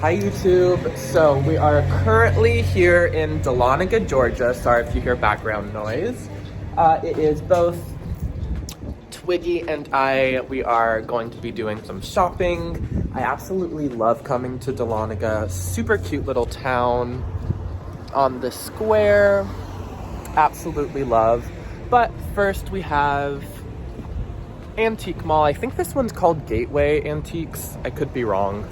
Hi YouTube. So we are currently here in Dahlonega, Georgia. Sorry if you hear background noise. It is both Twiggy and we are going to be doing some shopping. I absolutely love coming to Dahlonega. Super cute little town on the square. Absolutely love. But first we have Antique Mall. I think this one's called Gateway Antiques. I could be wrong.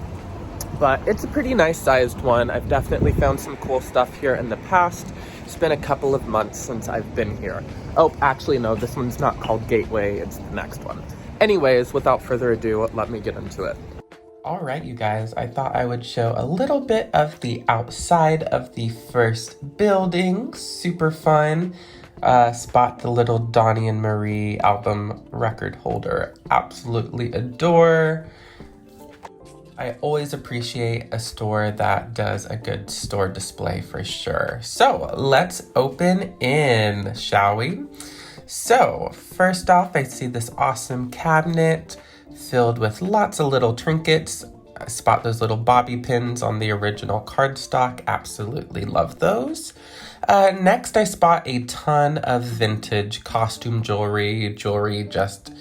But it's a pretty nice sized one. I've definitely found some cool stuff here in the past. It's been a couple of months since I've been here. Oh, actually no, this one's not called Gateway, it's the next one. Anyways, without further ado, let me get into it. All right, you guys, I thought I would show a little bit of the outside of the first building. Super fun. Spot the little Donnie and Marie album record holder. Absolutely adore. I always appreciate a store that does a good store display for sure. So let's open in, shall we? So first off, I see this awesome cabinet filled with lots of little trinkets. I spot those little bobby pins on the original cardstock. Absolutely love those. Next, I spot a ton of vintage costume jewelry. Jewelry just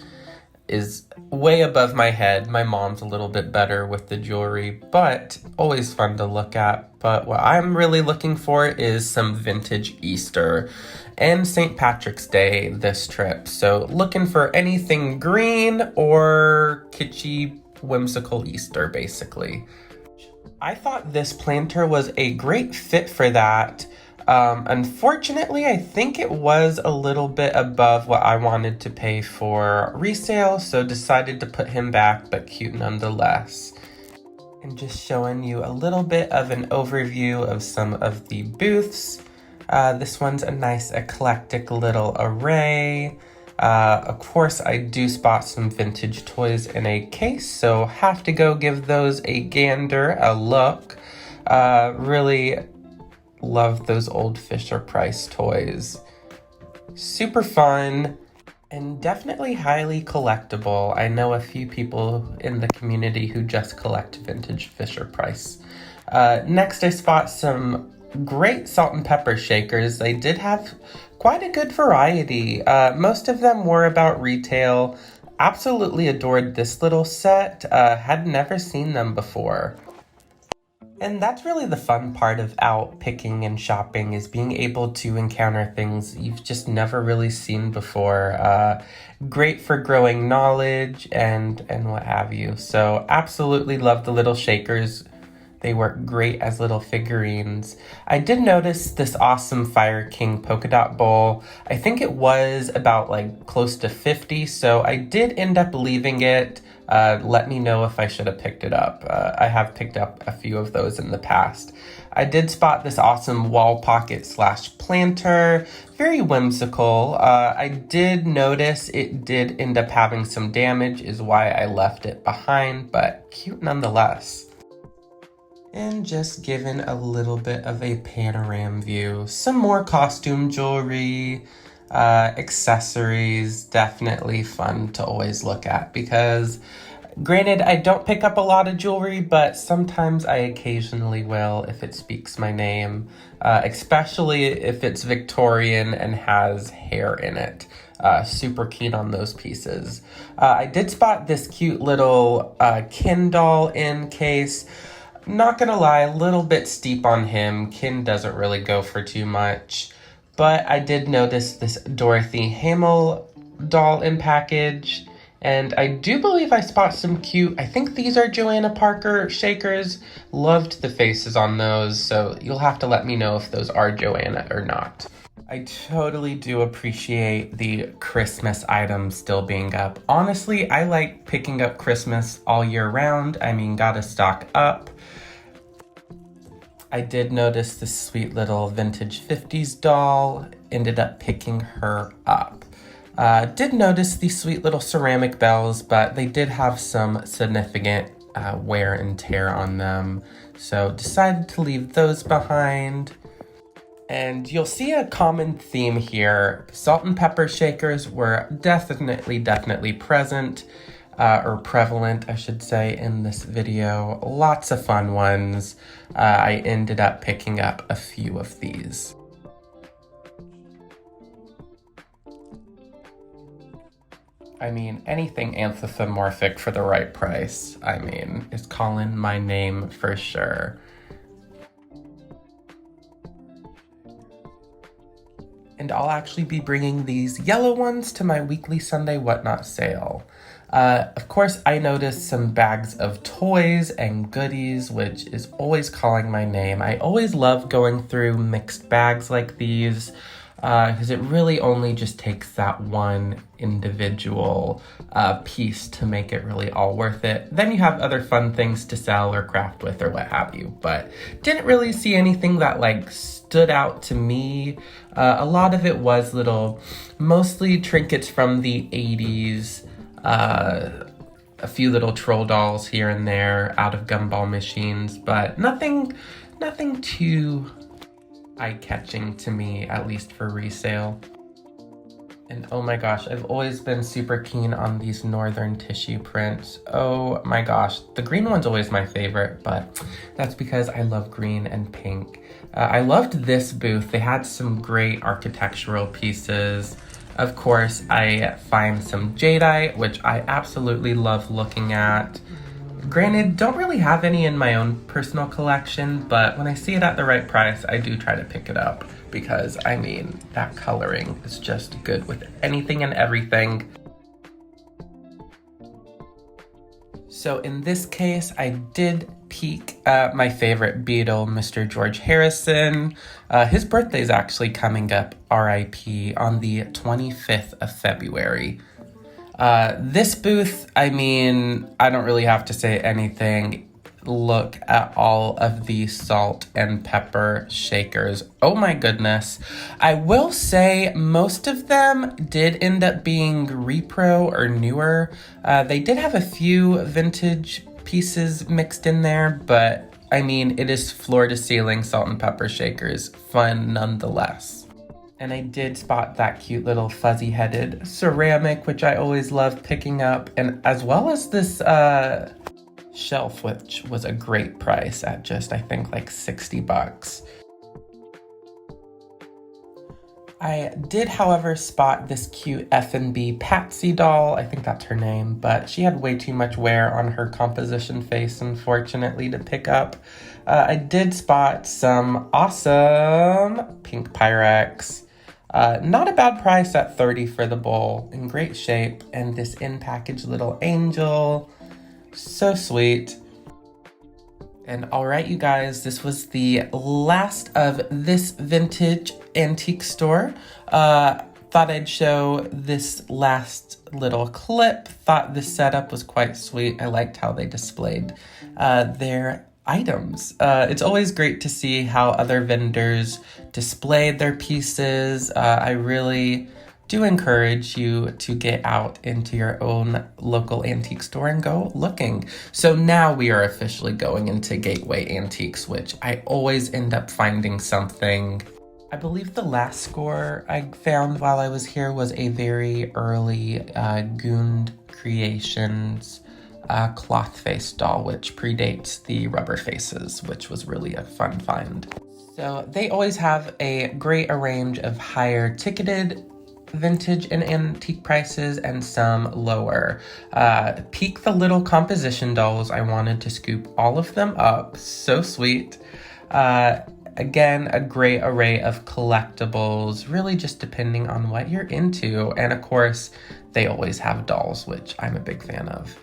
is way above my head. My mom's a little bit better with the jewelry, but always fun to look at. But what I'm really looking for is some vintage Easter and St. Patrick's Day this trip. So looking for anything green or kitschy, whimsical Easter, basically. I thought this planter was a great fit for that. Unfortunately, I think it was a little bit above what I wanted to pay for resale, so decided to put him back, but cute nonetheless. And just showing you a little bit of an overview of some of the booths. This one's a nice eclectic little array. Of course, I do spot some vintage toys in a case, so have to go give those a gander, a look. Really love those old Fisher-Price toys. Super fun and definitely highly collectible. I know a few people in the community who just collect vintage Fisher-Price. Next, I spot some great salt and pepper shakers. They did have quite a good variety. Most of them were about retail. Absolutely adored this little set. Had never seen them before. And that's really the fun part of out picking and shopping, is being able to encounter things you've just never really seen before. Great for growing knowledge and what have you. So absolutely love the little shakers. They work great as little figurines. I did notice this awesome Fire King polka dot bowl. I think it was about close to 50, so I did end up leaving it. Let me know if I should have picked it up. I have picked up a few of those in the past. I did spot this awesome wall pocket / planter. Very whimsical. I did notice it did end up having some damage, is why I left it behind, but cute nonetheless. And just given a little bit of a panorama view. Some more costume jewelry, accessories, definitely fun to always look at because granted, I don't pick up a lot of jewelry, but sometimes I occasionally will if it speaks my name, especially if it's Victorian and has hair in it. Super keen on those pieces. I did spot this cute little Ken doll in case. Not gonna lie, a little bit steep on him. Ken doesn't really go for too much. But I did notice this Dorothy Hamill doll in package. And I do believe I spot some cute, I think these are Joanna Parker shakers. Loved the faces on those, so you'll have to let me know if those are Joanna or not. I totally do appreciate the Christmas items still being up. Honestly, I like picking up Christmas all year round. I mean, gotta stock up. I did notice this sweet little vintage 50s doll. Ended up picking her up. Did notice these sweet little ceramic bells, but they did have some significant wear and tear on them. So decided to leave those behind. And you'll see a common theme here. Salt and pepper shakers were definitely present. or prevalent, I should say, in this video. Lots of fun ones. I ended up picking up a few of these. I mean, anything anthropomorphic for the right price, I mean, is calling my name for sure. And I'll actually be bringing these yellow ones to my weekly Sunday Whatnot sale. Of course, I noticed some bags of toys and goodies, which is always calling my name. I always love going through mixed bags like these, because it really only just takes that one individual piece to make it really all worth it. Then you have other fun things to sell or craft with or what have you, but didn't really see anything that like stood out to me. A lot of it was mostly trinkets from the 80s, a few little troll dolls here and there out of gumball machines, but nothing too eye-catching to me, at least for resale. And oh my gosh, I've always been super keen on these northern tissue prints. Oh my gosh, the green one's always my favorite, but that's because I love green and pink. I loved this booth. They had some great architectural pieces. Of course, I find some jadeite, which I absolutely love looking at. Granted, don't really have any in my own personal collection, but when I see it at the right price, I do try to pick it up because, I mean, that coloring is just good with anything and everything. So in this case, I did peek at my favorite Beatle, Mr. George Harrison. His birthday is actually coming up, RIP, on the 25th of February. This booth, I mean, I don't really have to say anything. Look at all of the salt and pepper shakers. Oh my goodness. I will say most of them did end up being repro or newer. They did have a few vintage pieces mixed in there, but I mean, it is floor to ceiling salt and pepper shakers. Fun nonetheless. And I did spot that cute little fuzzy-headed ceramic, which I always love picking up, and as well as this shelf, which was a great price at just, I think, like $60. I did, however, spot this cute F&B Patsy doll. I think that's her name, but she had way too much wear on her composition face, unfortunately, to pick up. I did spot some awesome pink Pyrex. Not a bad price at $30 for the bowl, in great shape, and this in-packaged little angel, so sweet. And all right, you guys, this was the last of this vintage antique store. Thought I'd show this last little clip. Thought this setup was quite sweet. I liked how they displayed their items. It's always great to see how other vendors display their pieces. I really do encourage you to get out into your own local antique store and go looking. So now we are officially going into Gateway Antiques, which I always end up finding something. I believe the last score I found while I was here was a very early Gund Creations cloth face doll, which predates the rubber faces, which was really a fun find. So they always have a great range of higher ticketed vintage and antique prices and some lower. Peek the little composition dolls. I wanted to scoop all of them up. So sweet. Again, a great array of collectibles, really just depending on what you're into. And of course, they always have dolls, which I'm a big fan of.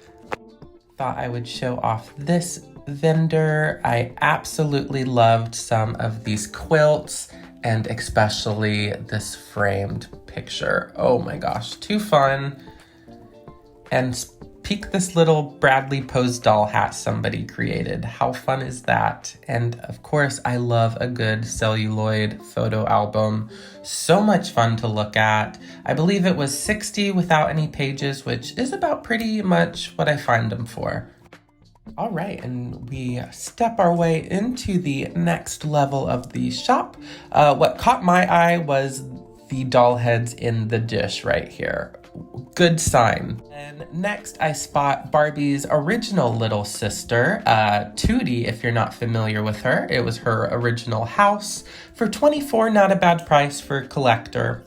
Thought I would show off this vendor. I absolutely loved some of these quilts and especially this framed picture. Oh my gosh, too fun. And peek this little Bradley Pose doll hat somebody created. How fun is that? And of course, I love a good celluloid photo album. So much fun to look at. I believe it was $60 without any pages, which is about pretty much what I find them for. All right, and we step our way into the next level of the shop. What caught my eye was the doll heads in the dish right here. good sign. And next I spot Barbie's original little sister, Tootie, if you're not familiar with her. It was her original house for $24, not a bad price for a collector.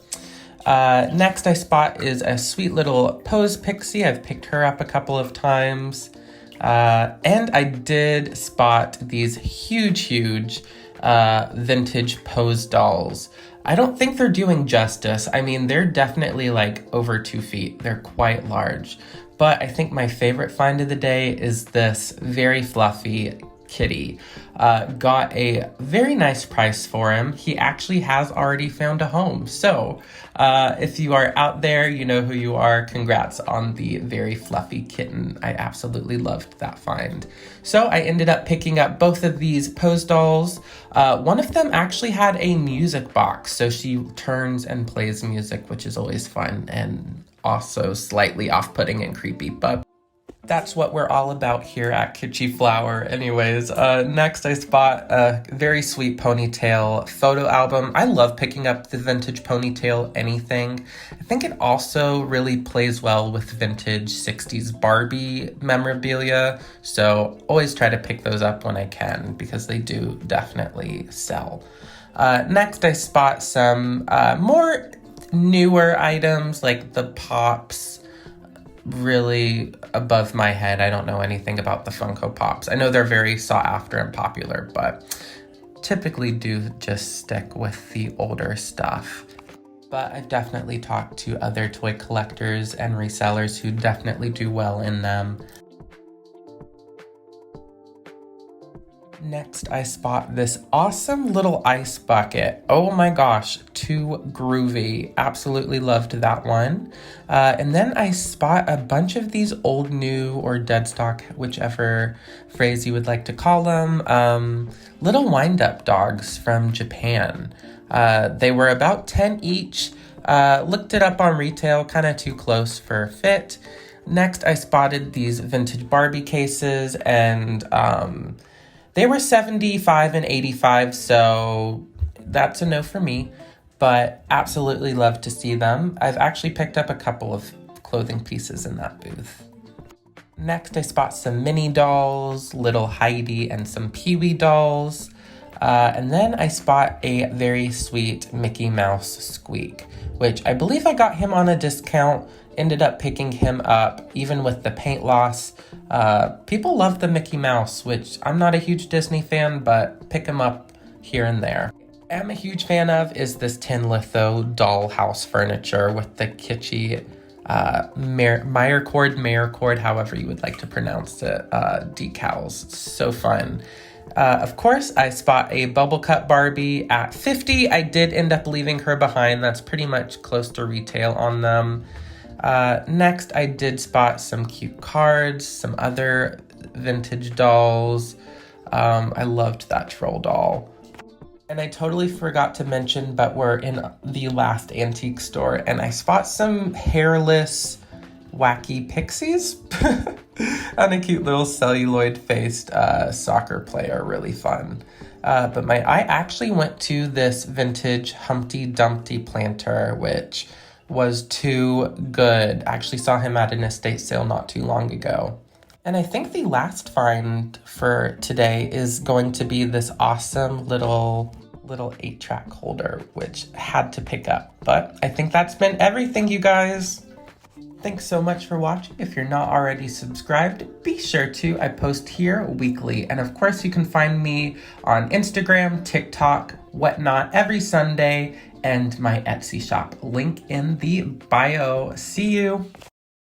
Next I spot is a sweet little pose pixie. I've picked her up a couple of times. And I did spot these huge vintage pose dolls. I don't think they're doing justice. I mean, they're definitely like over 2 feet. They're quite large. But I think my favorite find of the day is this very fluffy kitty. Got a very nice price for him. He actually has already found a home. So if you are out there, you know who you are. Congrats on the very fluffy kitten. I absolutely loved that find. So I ended up picking up both of these pose dolls. One of them actually had a music box, so she turns and plays music, which is always fun and also slightly off-putting and creepy, but that's what we're all about here at Kitschy Flower. Anyways, next I spot a very sweet ponytail photo album. I love picking up the vintage ponytail anything. I think it also really plays well with vintage 60s Barbie memorabilia, so always try to pick those up when I can because they do definitely sell. Next I spot some more newer items like the Pops. Really above my head. I don't know anything about the Funko Pops. I know they're very sought after and popular, but typically do just stick with the older stuff. But I've definitely talked to other toy collectors and resellers who definitely do well in them. Next, I spot this awesome little ice bucket. Oh my gosh, too groovy. Absolutely loved that one. And then I spot a bunch of these old, new, or dead stock, whichever phrase you would like to call them, little wind-up dogs from Japan. They were about 10 each. Looked it up on retail, kind of too close for fit. Next, I spotted these vintage Barbie cases, and they were 75 and 85, so that's a no for me, but absolutely love to see them. I've actually picked up a couple of clothing pieces in that booth. Next, I spot some mini dolls, little Heidi and some Pee-wee dolls. And then I spot a very sweet Mickey Mouse Squeak, which I believe I got him on a discount. Ended up picking him up, even with the paint loss. People love the Mickey Mouse, which I'm not a huge Disney fan, but pick him up here and there. What I'm a huge fan of is this tin litho dollhouse furniture with the kitschy Meyercord, however you would like to pronounce it, decals. So fun. Of course, I spot a bubble cut Barbie at $50. I did end up leaving her behind. That's pretty much close to retail on them. Next, I did spot some cute cards, some other vintage dolls. I loved that troll doll. And I totally forgot to mention, but we're in the last antique store, and I spot some hairless, wacky pixies and a cute little celluloid-faced soccer player. Really fun. But I actually went to this vintage Humpty Dumpty planter, which was too good. Actually saw him at an estate sale not too long ago. And I think the last find for today is going to be this awesome little 8-track holder, which I had to pick up. But I think that's been everything, you guys. Thanks so much for watching. If you're not already subscribed, be sure to. I post here weekly. And of course, you can find me on Instagram, TikTok, whatnot, every Sunday, and my Etsy shop. Link in the bio. See you.